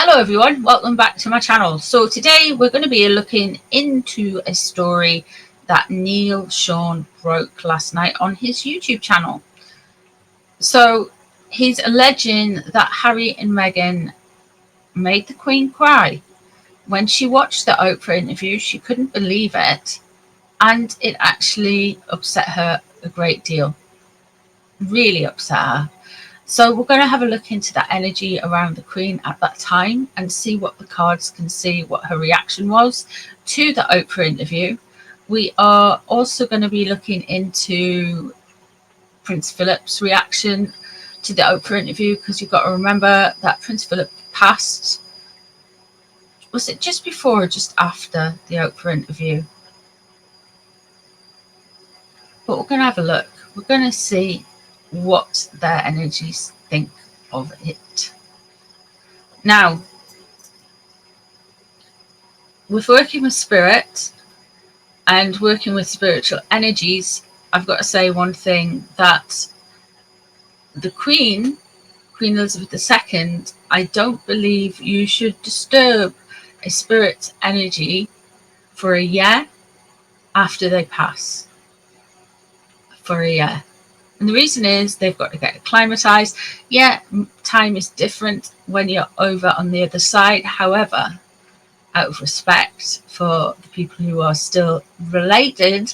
Hello everyone, welcome back to my channel. So today we're going to be looking into a story that Neil Sean broke last night on his YouTube channel. So he's alleging that Harry and Meghan made the Queen cry. When she watched the Oprah interview, she couldn't believe it, and it actually upset her a great deal. Really upset her. So we're going to have a look into that energy around the Queen at that time and see what the cards can see, what her reaction was to the Oprah interview. We are also going to be looking into Prince Philip's reaction to the Oprah interview, because you've got to remember that Prince Philip passed. Was it just before or just after the Oprah interview? But we're going to have a look. We're going to see what their energies think of it. Now, with working with spirit and working with spiritual energies, I've got to say one thing, that the Queen Elizabeth II, I don't believe you should disturb a spirit energy for a year after they pass. For a year. And the reason is they've got to get acclimatized. Yeah, time is different when you're over on the other side. However, out of respect for the people who are still related,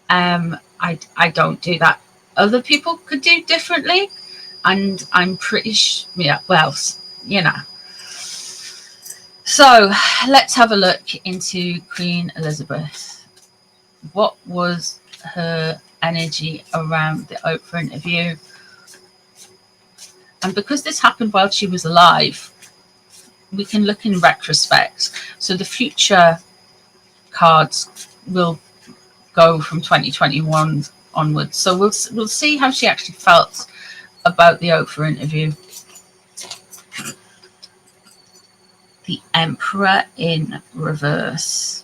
I don't do that. Other people could do differently, and I'm pretty well, you know. So let's have a look into Queen Elizabeth. What was her energy around the Oprah interview? And because this happened while she was alive, we can look in retrospect. So the future cards will go from 2021 onwards. So we'll see how she actually felt about the Oprah interview. The Emperor in reverse.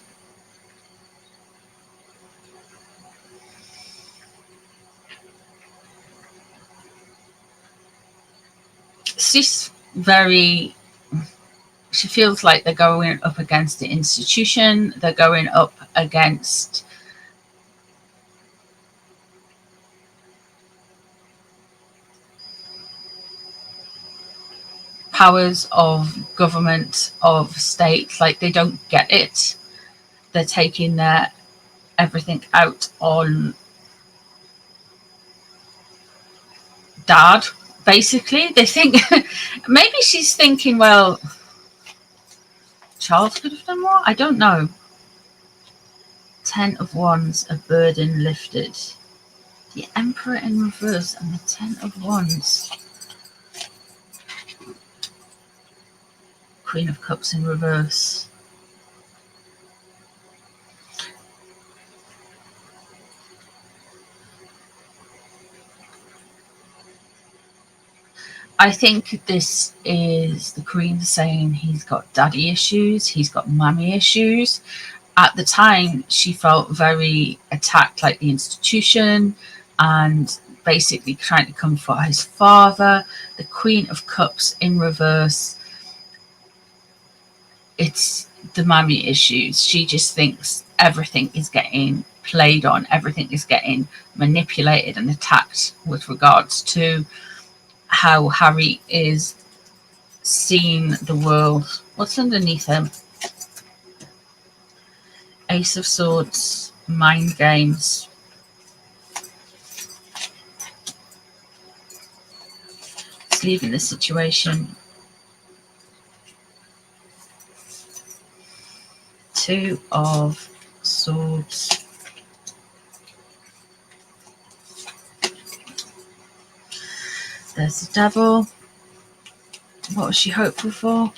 She's she feels like they're going up against the institution, they're going up against powers of government, of state. Like, they don't get it. They're taking their everything out on Dad, basically. They think maybe she's thinking, well, Charles could have done more. I don't know. 10 of Wands, a burden lifted. The Emperor in reverse and the 10 of Wands. Queen of Cups in reverse. I think this is the Queen saying he's got daddy issues, he's got mummy issues. At the time, she felt very attacked, like the institution, and basically trying to come for his father. The Queen of Cups in reverse. It's the mummy issues. She just thinks everything is getting played on, everything is getting manipulated and attacked with regards to how Harry is seeing the world. What's underneath him? Ace of Swords, mind games. It's leaving the situation. 2 of Swords. There's the Devil. What was she hopeful for?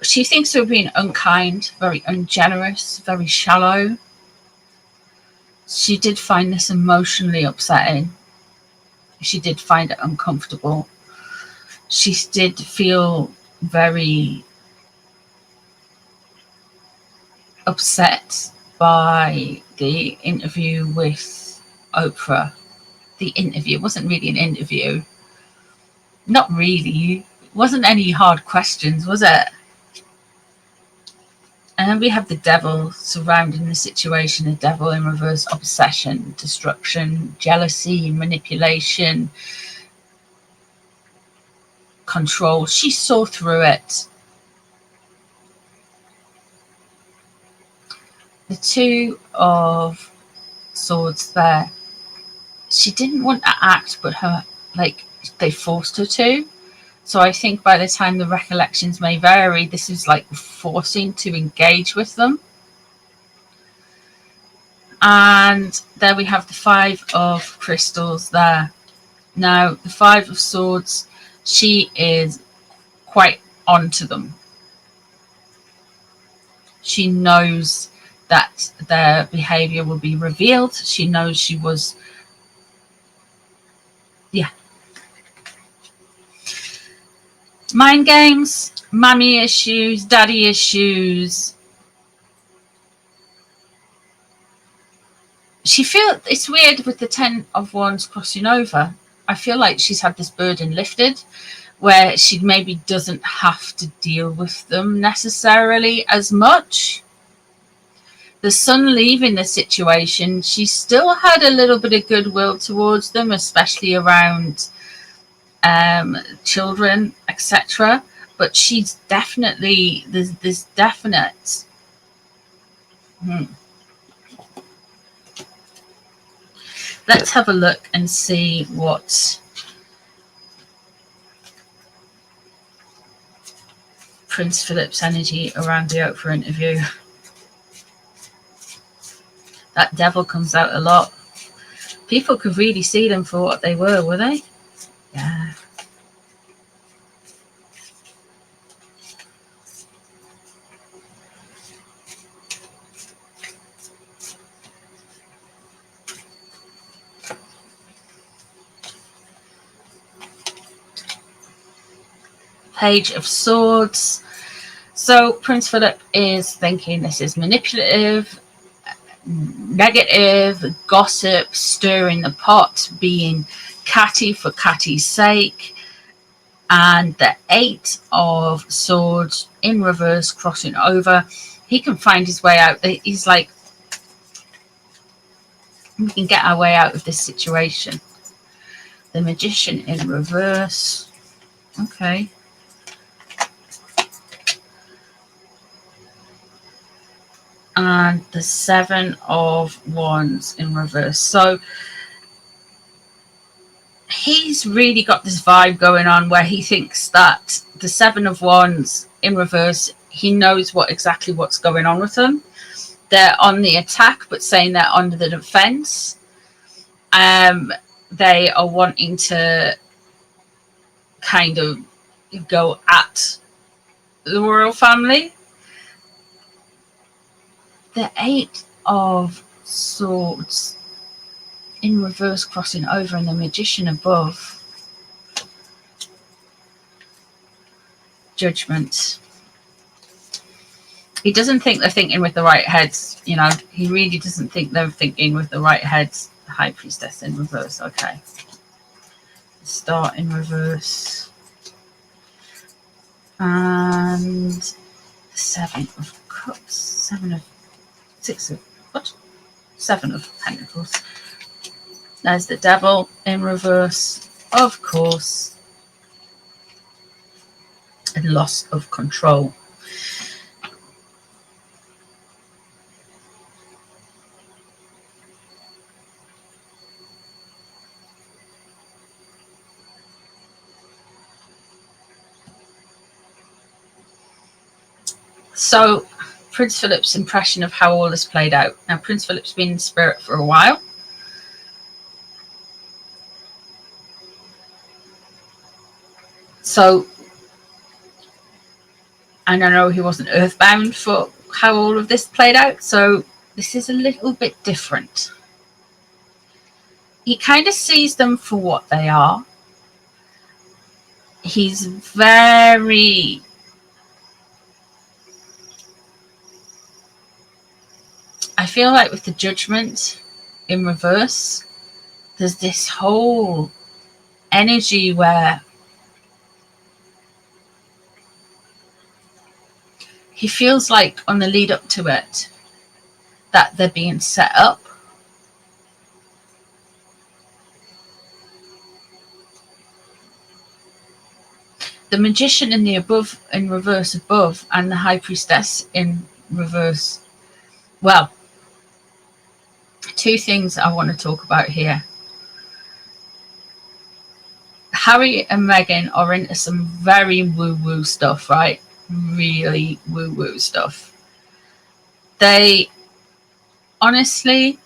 She thinks they're being unkind, very ungenerous, very shallow. She did find this emotionally upsetting. she did find it uncomfortable. She did feel very upset by the interview with Oprah. The interview wasn't really an interview. Not really. It wasn't any hard questions, was it? And then we have the devil surrounding the situation. The devil in reverse: obsession, destruction, jealousy, manipulation, control. She saw through it. The Two of Swords there. She didn't want to act, but they forced her to. So I think by the time the recollections may vary, this is like forcing to engage with them. And there we have the Five of Crystals there. Now, the Five of Swords, she is quite onto them. She knows that their behavior will be revealed. She knows she was, mind games, mummy issues, daddy issues. She feels it's weird with the 10 of Wands crossing over. I feel like she's had this burden lifted where she maybe doesn't have to deal with them necessarily as much. The Sun leaving the situation, she still had a little bit of goodwill towards them, especially around children, etc. But she's definitely, there's definite let's have a look and see what Prince Philip's energy around the Oprah interview. That devil comes out a lot. People could really see them for what they were they? Yeah. Page of Swords. So Prince Philip is thinking this is manipulative, negative, gossip, stirring the pot, being catty for catty's sake. And the Eight of Swords in reverse crossing over. He can find his way out. He's like, we can get our way out of this situation. The Magician in reverse. Okay. And the Seven of Wands in reverse. So he's really got this vibe going on where he thinks that the Seven of Wands in reverse, he knows exactly what's going on with them. They're on the attack, but saying they're under the defense. They are wanting to kind of go at the royal family. The Eight of Swords in reverse crossing over, and the Magician above. Judgment. He doesn't think they're thinking with the right heads, you know. He really doesn't think they're thinking with the right heads. The High Priestess in reverse. Okay. Star in reverse. And the Seven of Cups. Seven of Pentacles. There's the Devil in reverse, of course, and loss of control. So Prince Philip's impression of how all this played out. Now, Prince Philip's been in spirit for a while. So, and I know he wasn't earthbound for how all of this played out. So this is a little bit different. he kind of sees them for what they are. He's very, I feel like with the Judgment in reverse, there's this whole energy where he feels like on the lead up to it that they're being set up. The Magician in the above, in reverse above, and the High Priestess in reverse. Well, two things I want to talk about here. Harry and Meghan are into some very woo-woo stuff, right? Really woo-woo stuff. They honestly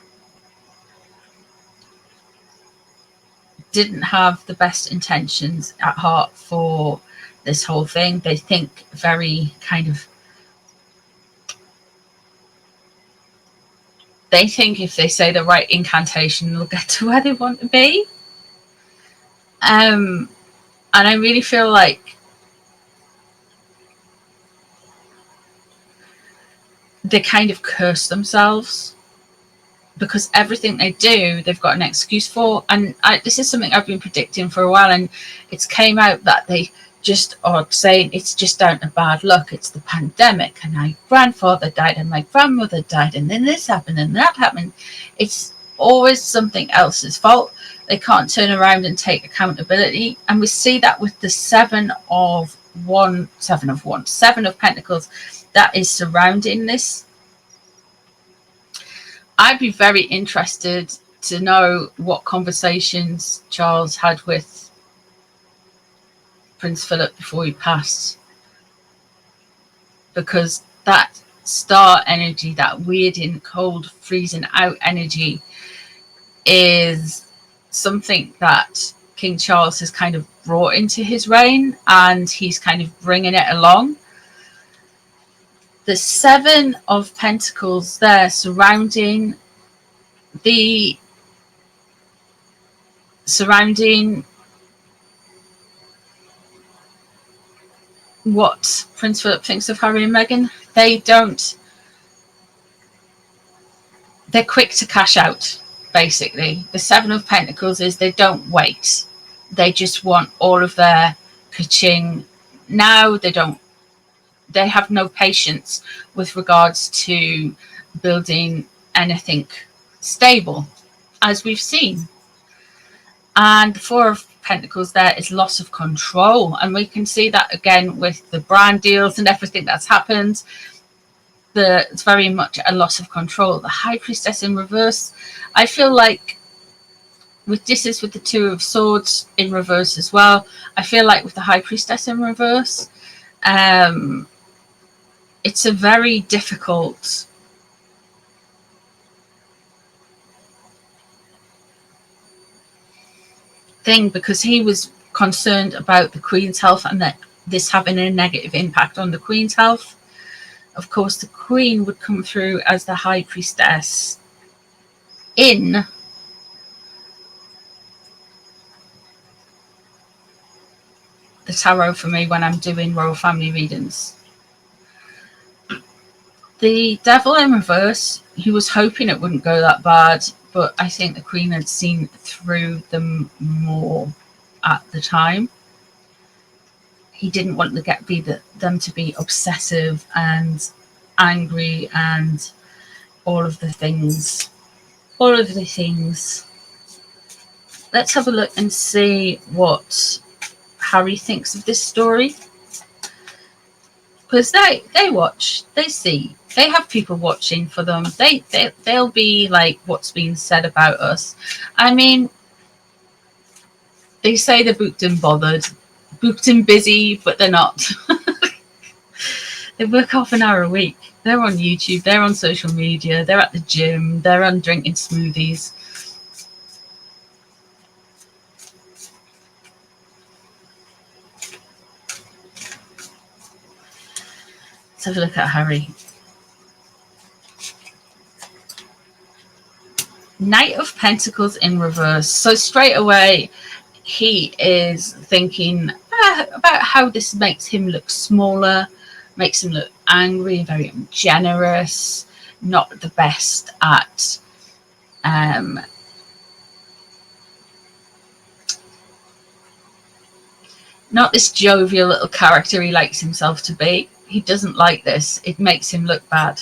didn't have the best intentions at heart for this whole thing. They think very kind of, they think if they say the right incantation, they'll get to where they want to be. And I really feel like they kind of curse themselves because everything they do, they've got an excuse for. And this is something I've been predicting for a while, and it's came out that they just are saying it's just down to bad luck. It's the pandemic, and my grandfather died, and my grandmother died, and then this happened, and that happened. It's always something else's fault. They can't turn around and take accountability. And we see that with the Seven of Pentacles that is surrounding this. I'd be very interested to know what conversations Charles had with Prince Philip before he passed, because that star energy, that weird and cold freezing out energy, is something that King Charles has kind of brought into his reign, and he's kind of bringing it along. The Seven of Pentacles there surrounding what Prince Philip thinks of Harry and Meghan. They're quick to cash out, basically. The Seven of Pentacles is they don't wait. They just want all of their ka-ching now. They have no patience with regards to building anything stable, as we've seen. And the Four of Pentacles there is loss of control, and we can see that again with the brand deals and everything that's happened. It's very much a loss of control. The High Priestess in reverse, I feel like with the Two of Swords in reverse as well. I feel like with the High Priestess in reverse, it's a very difficult thing, because he was concerned about the Queen's health and that this having a negative impact on the Queen's health. Of course, the Queen would come through as the High Priestess in the tarot for me when I'm doing royal family readings. The Devil in reverse, he was hoping it wouldn't go that bad, but I think the Queen had seen through them more at the time. He didn't want them to be obsessive and angry and all of the things. Let's have a look and see what Harry thinks of this story, because they watch, they see, they have people watching for them. They'll be like, what's being said about us. I mean, they say they're booked and bothered, booked and busy, but they're not. They work half an hour a week. They're on YouTube, they're on social media, they're at the gym, they're on drinking smoothies. Let's have a look at Harry. Knight of Pentacles in reverse. So straight away, he is thinking about how this makes him look smaller, makes him look angry, very ungenerous, not the best at not this jovial little character he likes himself to be. He doesn't like this. It makes him look bad.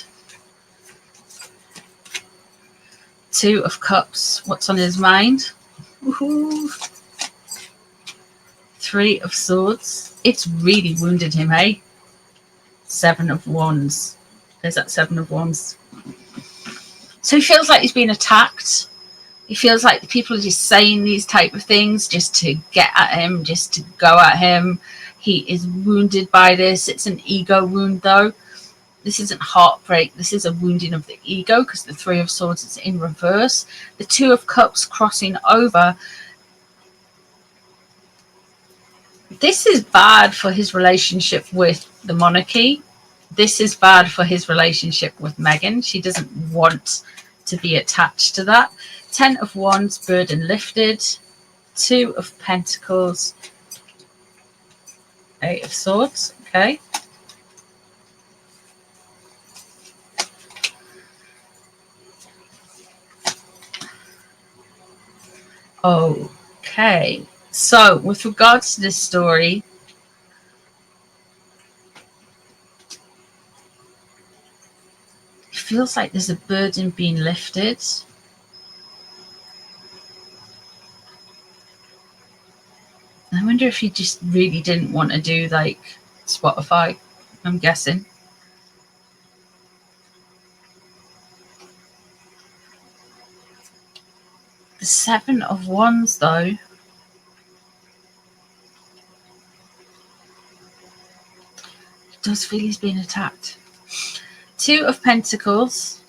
Two of Cups. What's on his mind? Woohoo. Three of Swords. It's really wounded him, eh? Seven of Wands. There's that Seven of Wands. So he feels like he's been attacked. He feels like the people are just saying these type of things just to get at him, just to go at him. He is wounded by this. It's an ego wound, though. This isn't heartbreak. This is a wounding of the ego, because the Three of Swords is in reverse. The Two of Cups crossing over. This is bad for his relationship with the monarchy. This is bad for his relationship with Meghan. She doesn't want to be attached to that. Ten of Wands, burden lifted. Two of Pentacles. Eight of Swords. Okay. Okay. So, with regards to this story, it feels like there's a burden being lifted. I wonder if he just really didn't want to do like Spotify, I'm guessing. The Seven of Wands, though. It does feel he's being attacked. Two of Pentacles.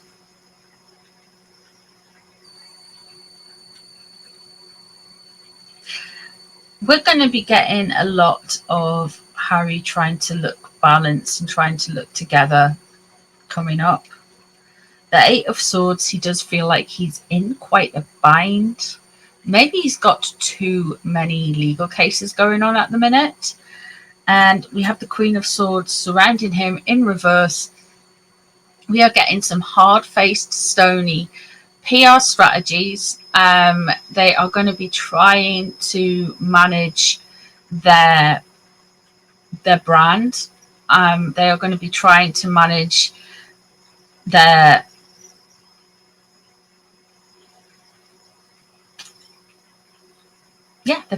We're going to be getting a lot of Harry trying to look balanced and trying to look together coming up. The Eight of Swords, he does feel like he's in quite a bind. Maybe he's got too many legal cases going on at the minute. And we have the Queen of Swords surrounding him in reverse. We are getting some hard-faced, stony PR strategies. They are going to be trying to manage their brand. They are going to be trying to manage their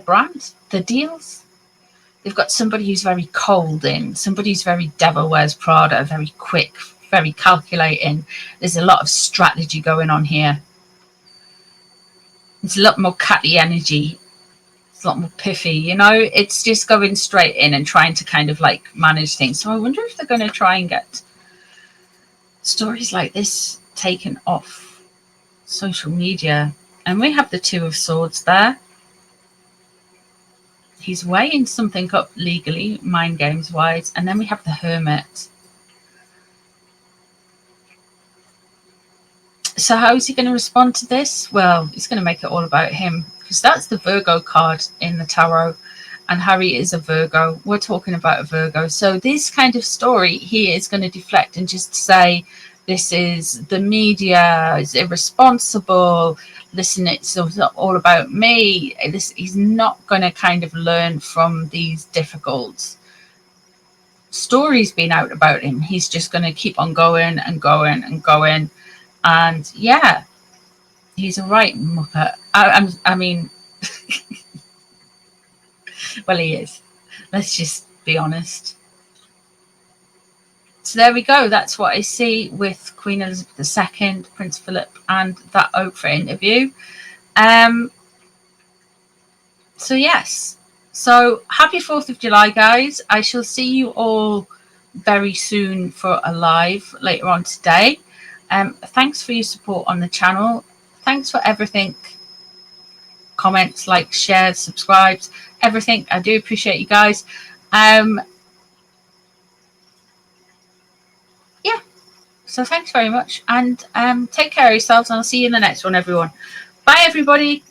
brand, the deals. They've got somebody who's very cold in, somebody who's very Devil Wears Prada, very quick, very calculating. There's a lot of strategy going on here. It's a lot more catty energy. It's a lot more piffy, you know. It's just going straight in and trying to kind of like manage things. So I wonder if they're going to try and get stories like this taken off social media. And we have the Two of Swords there. He's weighing something up legally, mind games wise. And then we have the Hermit. So how is he going to respond to this? Well, he's going to make it all about him, because that's the Virgo card in the tarot. And Harry is a Virgo. We're talking about a Virgo. So this kind of story, he is going to deflect and just say, this is the media, is irresponsible. Listen, it's all about me. He's not going to kind of learn from these difficult stories being out about him. He's just going to keep on going and going and going. And yeah, he's a right muppet. I mean, well, he is. Let's just be honest. So there we go. That's what I see with Queen Elizabeth II, Prince Philip, and that Oprah interview. So yes. So happy 4th of July, guys. I shall see you all very soon for a live later on today. Thanks for your support on the channel. Thanks for everything. Comments, likes, shares, subscribes, everything. I do appreciate you guys. Yeah. So thanks very much, and take care of yourselves, and I'll see you in the next one, everyone. Bye, everybody.